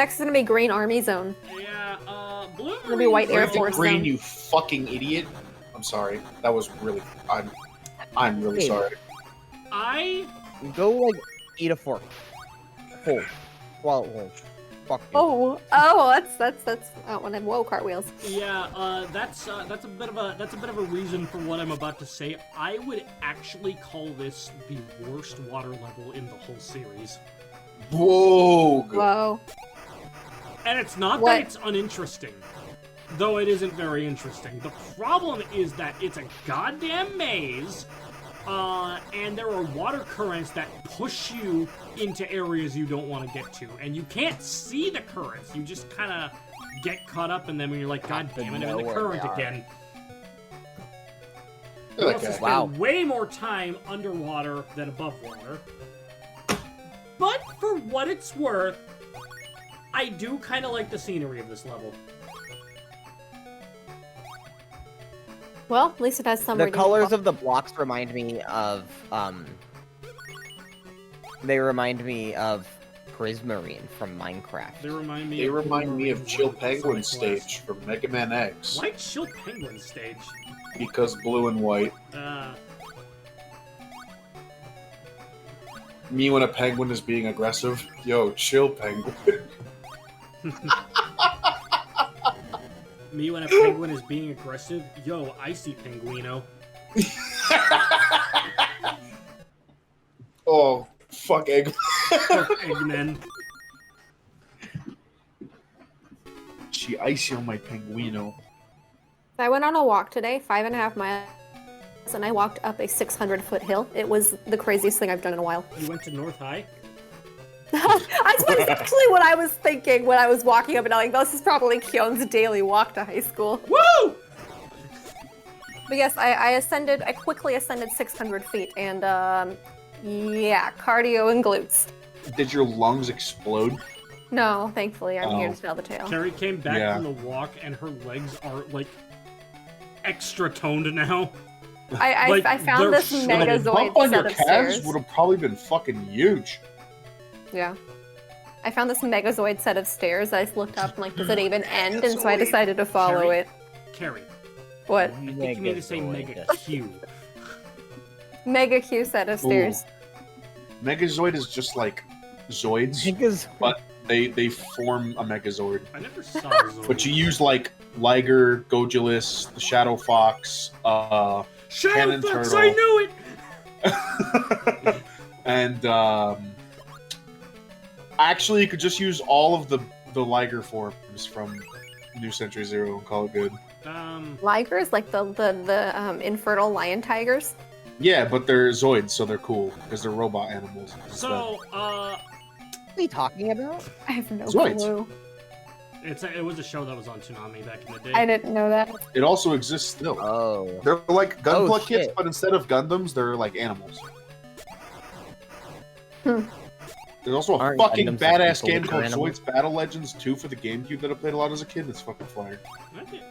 Next is gonna be Green Army Zone. Yeah, Blue It'll be White Air Marines- Force Green, Zone. you fucking idiot. I'm sorry. That was really... I'm really sorry. I Go, like, eat a fork. Hold. Swallow it whole. Fuck you. That's when I'm cartwheels. Yeah, that's a bit of a reason for what I'm about to say. I would actually call this the worst water level in the whole series. Whoa! Whoa. And it's not that it's uninteresting, though it isn't very interesting. The problem is that it's a goddamn maze, and there are water currents that push you into areas you don't want to get to, and you can't see the currents. You just kind of get caught up in them, and you're like, God damn it, I'm in the current again. You also spend way more time underwater than above water. But for what it's worth, I do kind of like the scenery of this level. Well, at least it has some. The colors of the blocks remind me of, they remind me of Prismarine from Minecraft. They remind me of Chill Penguin stage from Mega Man X. Why Chill Penguin stage? Because blue and white. Me when a penguin is being aggressive. Yo, chill penguin. Me when a penguin is being aggressive. Yo, I see Penguino. Oh, fuck Eggman. Fuck Eggman. She icy on my Penguino. I went on a walk today, 5.5 miles, and I walked up a 600-foot hill. It was the craziest thing I've done in a while. You went to North High? That's actually what I was thinking when I was walking up and down. Like, this is probably Kyon's daily walk to high school. Woo! But yes, I quickly ascended 600 feet, and yeah, cardio and glutes. Did your lungs explode? No, thankfully, I'm here to tell the tale. Carrie came back from the walk, and her legs are, like, extra toned now. I found this Megazoid set of stairs. Would have probably been fucking huge. Yeah. I found this Megazoid set of stairs. I just looked up and like, does it even end? And so I decided to follow it. Carrie. What? I think you need to say Mega Q. Mega Q set of stairs. Megazoid is just like Zoids, but they form a Megazord. I never saw Zoid. But you use like Liger, Gogulus, the Shadow Fox, Shadow Fox, Turtle. I knew it! And actually, you could just use all of the Liger forms from New Century Zero and call it good. Ligers, like the infertile lion tigers? Yeah, but they're Zoids, so they're cool, because they're robot animals. So, what are you talking about? I have no Zoids. clue. It was a show that was on Toonami back in the day. I didn't know that. It also exists still. Oh. They're like Gunpla kits, shit. but instead of Gundams, they're like animals. Hmm. There's also a Aren't fucking Gundams badass like game people called with animals? Zoids Battle Legends 2 for the GameCube that I played a lot as a kid. That's fucking fire. Okay.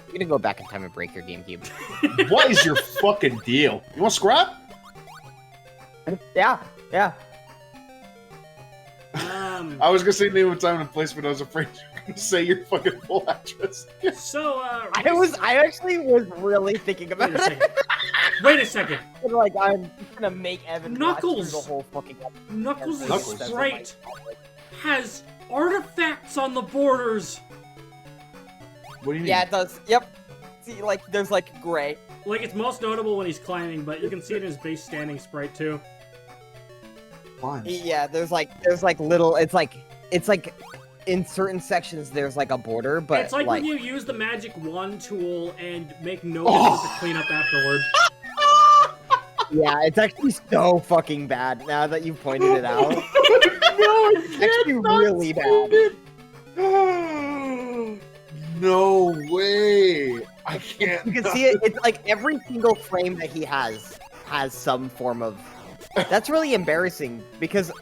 You're gonna go back in time and break your GameCube. What is your fucking deal? You want scrap? Yeah. I was gonna say name of time and place, but I was afraid you were gonna say your fucking full address. So, I actually was really thinking about it. Wait a second. Like, I'm gonna make Evan Knuckles. watch through the whole fucking Knuckles' sprite has artifacts on the borders. What do you mean? Yeah, it does. Yep. See, like, there's like gray. Like, it's most notable when he's climbing, but you can see it in his base standing sprite too. Yeah, there's like little. It's like in certain sections there's like a border, but It's like when you use the magic wand tool and make no effort to clean up afterward. Yeah, it's actually so fucking bad now that you've pointed it out. No, It's actually really bad. No way! I can't. You can see it. It's like every single frame that he has some form of. That's really embarrassing because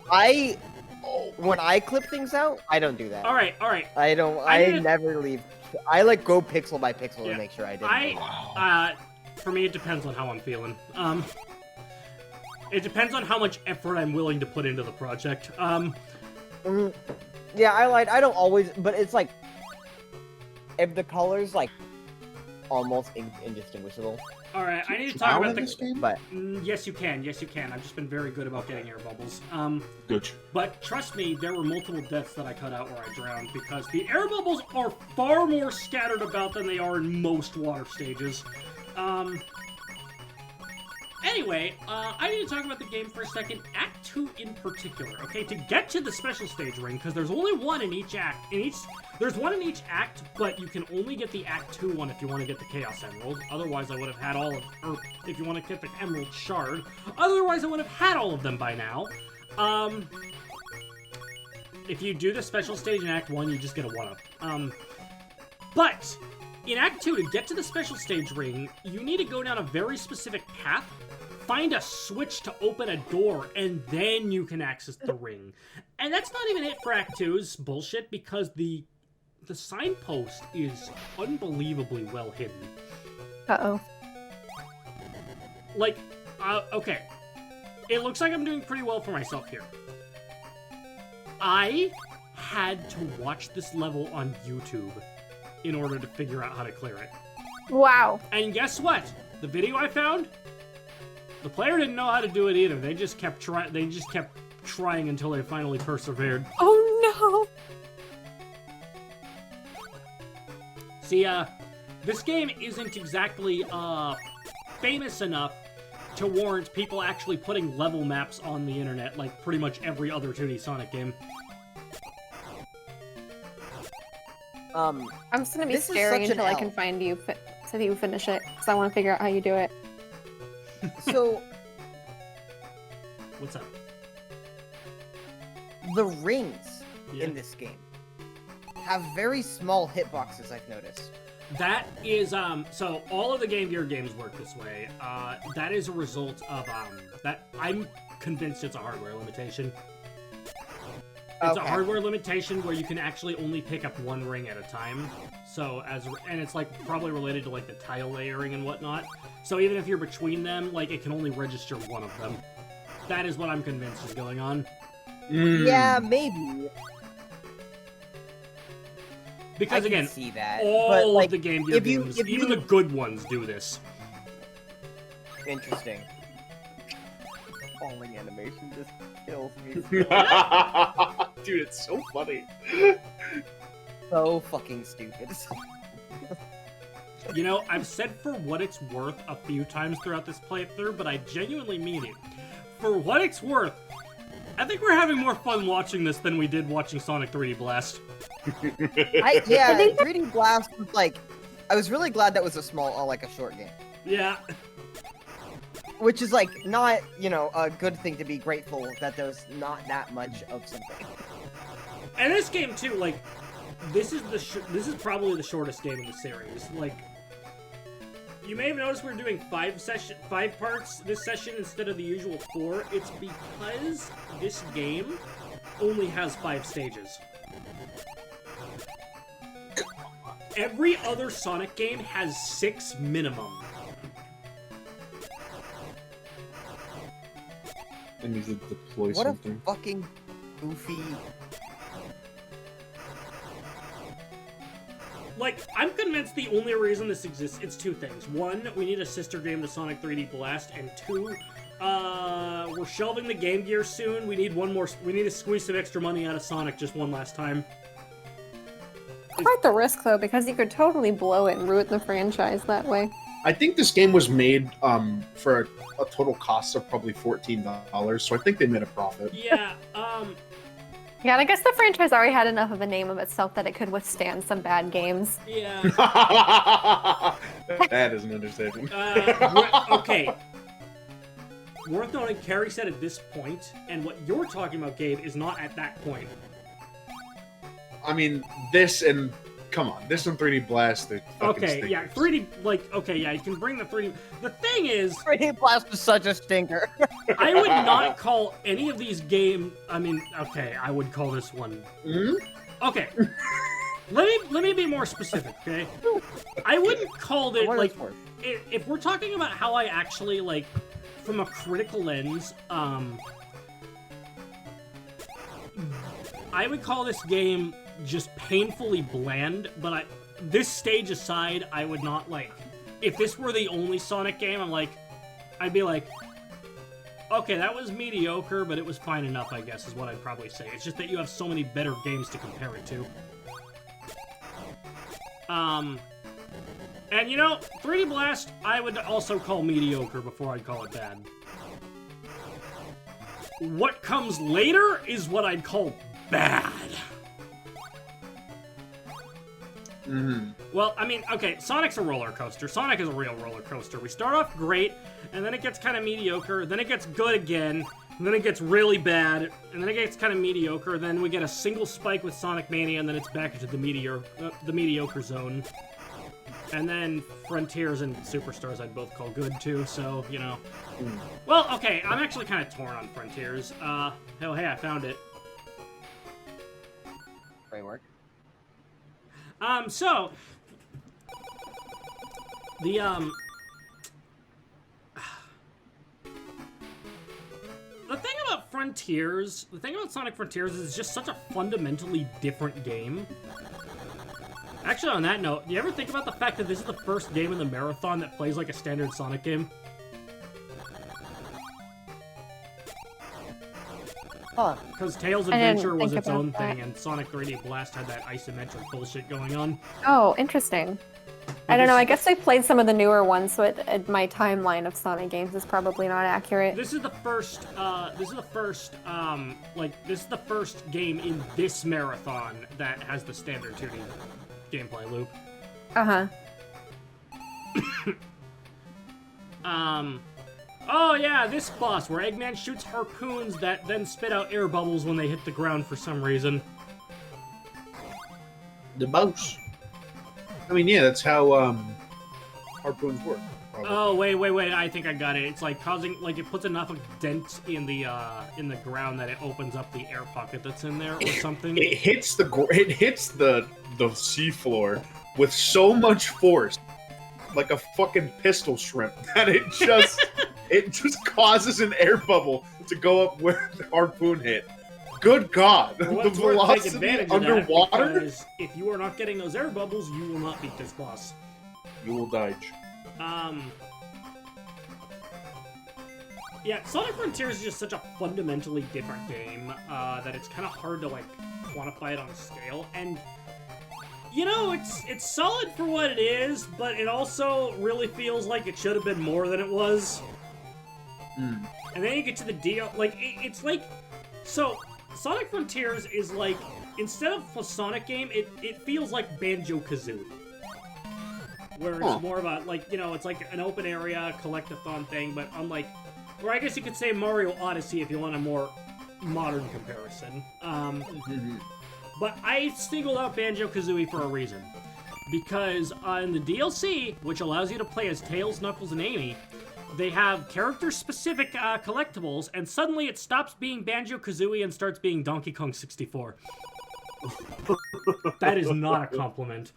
when I clip things out, I don't do that. All right. I don't. I never leave. I like go pixel by pixel to make sure I didn't. For me, it depends on how I'm feeling. It depends on how much effort I'm willing to put into the project. Yeah, I lied. I don't always, but it's like if the colors like almost indistinguishable. All right, I need to Drown talk about in the this game? But Yes, you can. Yes, you can. I've just been very good about getting air bubbles. Good. But trust me, there were multiple deaths that I cut out where I drowned because the air bubbles are far more scattered about than they are in most water stages. Anyway, I need to talk about the game for a second. Act 2 in particular, okay? To get to the special stage ring, because there's only one in each act. There's one in each act, but you can only get the Act 2 one if you want to get the Chaos Emerald. Otherwise, I would have had all of... Or if you want to get the Emerald Shard. Otherwise, I would have had all of them by now. If you do the special stage in Act 1, you just get a 1-up. But... in Act 2, to get to the special stage ring, you need to go down a very specific path, find a switch to open a door, and then you can access the ring. And that's not even it for Act 2's bullshit, because the signpost is unbelievably well hidden. Uh-oh. Like, okay. It looks like I'm doing pretty well for myself here. I had to watch this level on YouTube in order to figure out how to clear it. Wow. And guess what? The video I found, the player didn't know how to do it either. They just kept trying until they finally persevered. Oh no! See, this game isn't exactly famous enough to warrant people actually putting level maps on the internet like pretty much every other 2D Sonic game. I'm just gonna be This is staring such an until I L. can find you so you finish it, because I want to figure out how you do it. so What's up? the rings Yeah. in this game have very small hitboxes, I've noticed. That is, so all of the Game Gear games work this way. That is a result of, that I'm convinced it's a hardware limitation. It's a Okay. hardware limitation where you can actually only pick up one ring at a time. So, and it's, like, probably related to, like, the tile layering and whatnot. So even if you're between them, like, it can only register one of them. That is what I'm convinced is going on. Yeah, maybe. Because, I again, can see that. all but, like, of the Game Gear games, even the good ones, do this. Interesting. Falling animation just kills me. Dude, it's so funny. So fucking stupid. You know, I've said for what it's worth a few times throughout this playthrough, but I genuinely mean it. For what it's worth, I think we're having more fun watching this than we did watching Sonic 3D Blast. Yeah, 3D Blast was like... I was really glad that was a small, like a short game. Yeah. Which is like, not, you know, a good thing to be grateful that there's not that much of something. And this game, too, like, this is probably the shortest game in the series. Like, you may have noticed we're doing 5 parts this session instead of the usual 4. It's because this game only has 5 stages. Every other Sonic game has 6 minimum. I need to deploy What something. a fucking goofy... Like, I'm convinced the only reason this exists, it's 2 things. 1, we need a sister game to Sonic 3D Blast, and 2, we're shelving the Game Gear soon. We need to squeeze some extra money out of Sonic just one last time. Quite the risk, though, because you could totally blow it and ruin the franchise that way. I think this game was made for a total cost of probably $14, so I think they made a profit. Yeah, Yeah, and I guess the franchise already had enough of a name of itself that it could withstand some bad games. yeah. That is an understatement. Okay. Worth noting, Carrie said at this point, and what you're talking about, Gabe, is not at that point. I mean, this and... Come on, this and 3D Blast, they fucking Okay, yeah, stinkers. 3D, like, okay, yeah, you can bring the 3D... The thing is... 3D Blast was such a stinker. I would not call any of these games... I mean, okay, I would call this one... Hmm? Okay. Let me be more specific, okay? I wouldn't call it, What like... it's worth. If we're talking about how I actually, like, from a critical lens, I would call this game just painfully bland, but this stage aside, I would not like... If this were the only Sonic game, I'd be like, okay, that was mediocre, but it was fine enough, I guess, is what I'd probably say. It's just that you have so many better games to compare it to. And you know, 3D Blast, I would also call mediocre before I'd call it bad. What comes later is what I'd call bad. Well, I mean, okay, Sonic's a roller coaster. Sonic is a real roller coaster. We start off great, and then it gets kind of mediocre, then it gets good again, and then it gets really bad, and then it gets kind of mediocre, then we get a single spike with Sonic Mania, and then it's back into the mediocre zone. And then Frontiers and Superstars I'd both call good, too, so, you know. Well, okay, I'm actually kind of torn on Frontiers. Oh, hey, I found it. Framework. So... The thing about Frontiers, the thing about Sonic Frontiers is it's just such a fundamentally different game. Actually, on that note, do you ever think about the fact that this is the first game in the marathon that plays like a standard Sonic game? Huh. Because Tails Adventure was its own thing, and Sonic 3D Blast had that isometric bullshit going on. Oh, interesting. I don't know, I guess I played some of the newer ones, so my timeline of Sonic games is probably not accurate. This is the first game in this marathon that has the standard 2D gameplay loop. Uh-huh. Oh yeah, this boss, where Eggman shoots harpoons that then spit out air bubbles when they hit the ground for some reason. The mouse. I mean, yeah, that's how harpoons work. Probably. Oh, wait, I think I got it. It's like causing, like, it puts enough of dent in the ground that it opens up the air pocket that's in there or something. It hits the seafloor with so much force, like a fucking pistol shrimp, that it just causes an air bubble to go up where the harpoon hit. Good God, well, the velocity underwater. Because if you are not getting those air bubbles, you will not beat this boss. You will die. Yeah, Sonic Frontiers is just such a fundamentally different game that it's kind of hard to like quantify it on a scale. And you know, it's solid for what it is, but it also really feels like it should have been more than it was. And then you get to the deal, like it's like so. Sonic Frontiers is like, instead of a Sonic game, it feels like Banjo-Kazooie. Where it's more about, like, you know, it's like an open area, collect-a-thon thing, but unlike, or I guess you could say Mario Odyssey if you want a more modern comparison. But I singled out Banjo-Kazooie for a reason. Because in the DLC, which allows you to play as Tails, Knuckles, and Amy, they have character-specific collectibles, and suddenly it stops being Banjo-Kazooie and starts being Donkey Kong 64. That is not a compliment.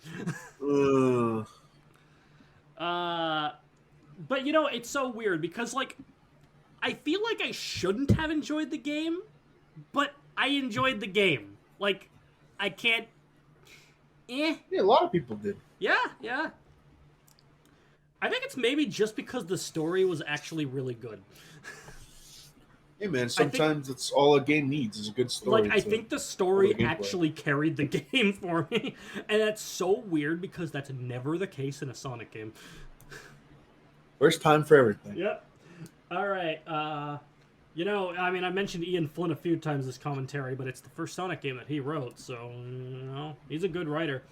But, you know, it's so weird, because, like, I feel like I shouldn't have enjoyed the game, but I enjoyed the game. Like, I can't... Yeah, a lot of people did. Yeah. I think it's maybe just because the story was actually really good. Hey man, sometimes it's all a game needs is a good story. Like, I think the story actually carried the game for me, and that's so weird because that's never the case in a Sonic game. There's time for everything. Yep. All right. You know, I mean, I mentioned Ian Flynn a few times this commentary, but it's the first Sonic game that he wrote, so, you know, he's a good writer.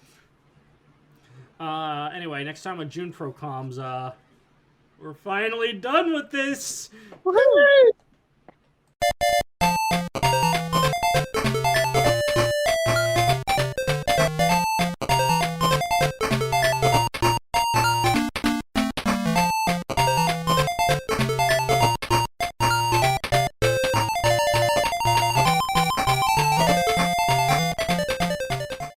Anyway, next time on June Pro Comms, we're finally done with this! Woohoo!